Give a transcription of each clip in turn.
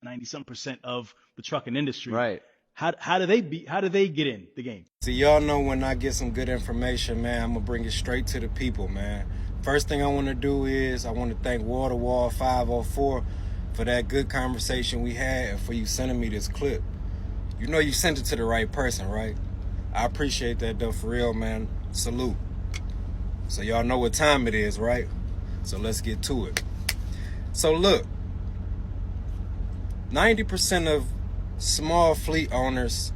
90% of the trucking industry. Right. How do they get in the game? See, y'all know when I get some good information, man, I'm gonna bring it straight to the people, man. First thing I want to do is I want to thank Waterwall 504 for that good conversation we had and for you sending me this clip. You know you sent it to the right person, right? I appreciate that though, for real, man. Salute. So y'all know what time it is, right? So let's get to it. So look, 90% of small fleet owners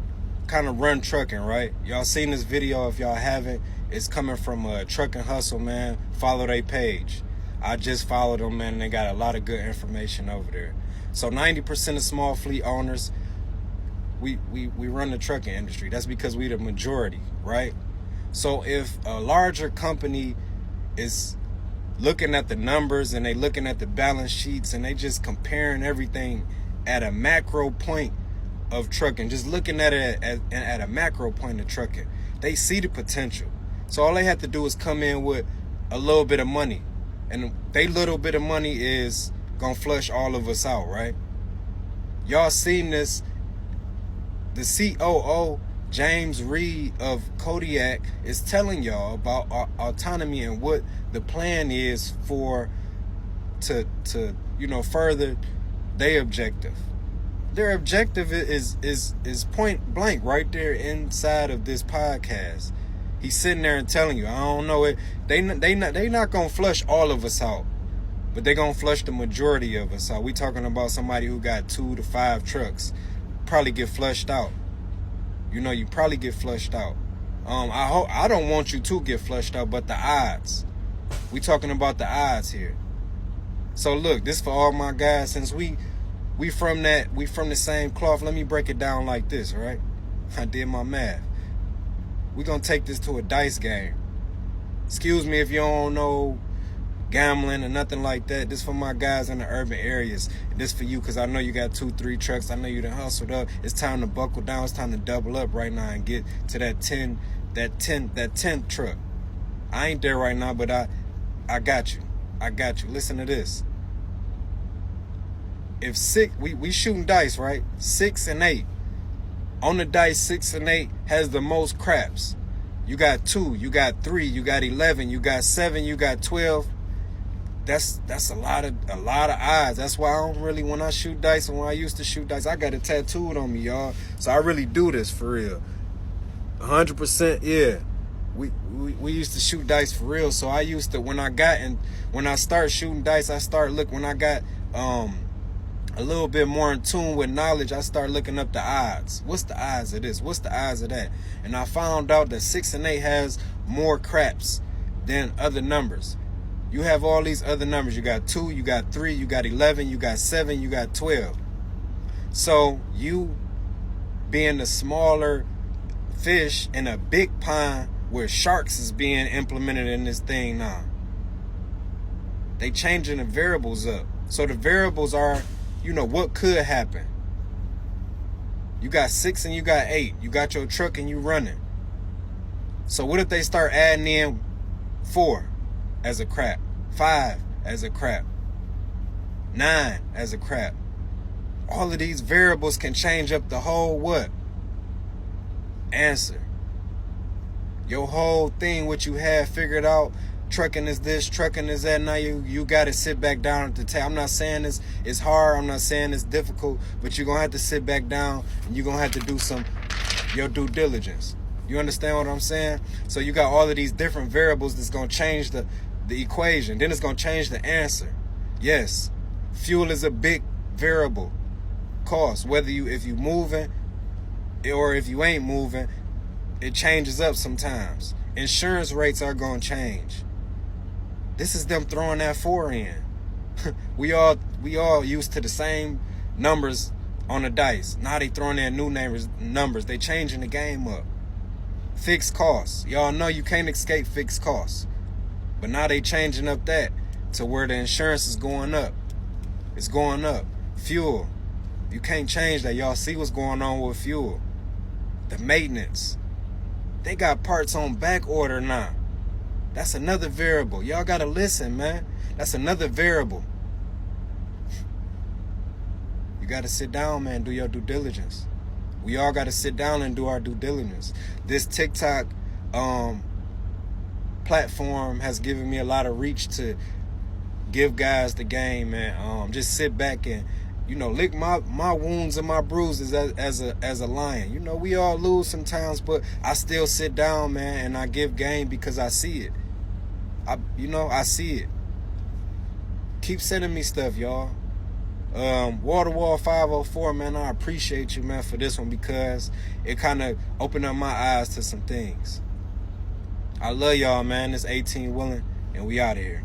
kind of run trucking, right? Y'all seen this video? If y'all haven't, it's coming from Trucking Hustle, man. Follow their page. I just followed them, man, and they got a lot of good information over there. So 90% of small fleet owners, we run the trucking industry. That's because we the majority, right? So if a larger company is looking at the numbers and they looking at the balance sheets and they just comparing everything at a macro point of trucking, just looking at it at a macro point of trucking, they see the potential. So all they have to do is come in with a little bit of money, and they little bit of money is gonna flush all of us out, right? Y'all seen this. The COO, James Reed of Kodiak, is telling y'all about autonomy and what the plan is for to further their objective. Their objective is point blank right there inside of this podcast. He's sitting there and telling you, I don't know it. They not gonna flush all of us out, but they gonna flush the majority of us out. We talking about somebody who got 2 to 5 trucks, probably get flushed out. You probably get flushed out. I don't want you to get flushed out, but the odds. We talking about the odds here. So look, this for all my guys. Since we from the same cloth, let me break it down like this, right? I did my math. We're gonna take this to a dice game. Excuse me if you don't know gambling or nothing like that. This for my guys in the urban areas. This for you, because I know you got 2, 3 trucks. I know you done hustled up. It's time to buckle down. It's time to double up right now and get to that 10th truck. I ain't there right now, but I got you. I got you. Listen to this. If we shooting dice, right? 6 and 8. On the dice, 6 and 8 has the most craps. You got 2, you got 3, you got 11, you got 7, you got 12. That's a lot of odds. That's why I don't really, when I shoot dice and when I used to shoot dice, I got it tattooed on me, y'all. So I really do this for real. 100%, yeah. We used to shoot dice for real. So I used to, when I start shooting dice, when I got a little bit more in tune with knowledge, I start looking up the odds. What's the odds of this? What's the odds of that? And I found out that 6 and 8 has more craps than other numbers. You have all these other numbers. You got 2, you got 3, you got 11, you got 7, you got 12. So you being the smaller fish in a big pond where sharks is being implemented in this thing now. They changing the variables up. So the variables are, what could happen. You got 6 and you got 8. You got your truck and you running. So what if they start adding in 4 as a crap, 5 as a crap, 9 as a crap? All of these variables can change up the whole what? Answer. Your whole thing, what you have figured out, trucking is this, trucking is that. Now you got to sit back down at the table. I'm not saying it's hard. I'm not saying it's difficult, but you're going to have to sit back down and you're going to have to do your due diligence. You understand what I'm saying? So you got all of these different variables that's going to change the equation. Then it's going to change the answer. Yes, fuel is a big variable cost. Whether if you moving or if you ain't moving, it changes up sometimes. Insurance rates are going to change. This is them throwing that 4 in. we all used to the same numbers on the dice. Now they throwing in new numbers. They changing the game up. Fixed costs. Y'all know you can't escape fixed costs. But now they changing up that to where the insurance is going up. It's going up. Fuel. You can't change that. Y'all see what's going on with fuel. The maintenance. They got parts on back order now. That's another variable. Y'all gotta listen, man. That's another variable. You got to sit down, man, do your due diligence. We all got to sit down and do our due diligence. This TikTok platform has given me a lot of reach to give guys the game, man. Just sit back and, you know, lick my wounds and my bruises as a lion. You know, we all lose sometimes, but I still sit down, man, and I give game because I see it. I see it. Keep sending me stuff, y'all. Waterwall 504, man, I appreciate you, man, for this one because it kind of opened up my eyes to some things. I love y'all, man. It's 18 Willing, and we out of here.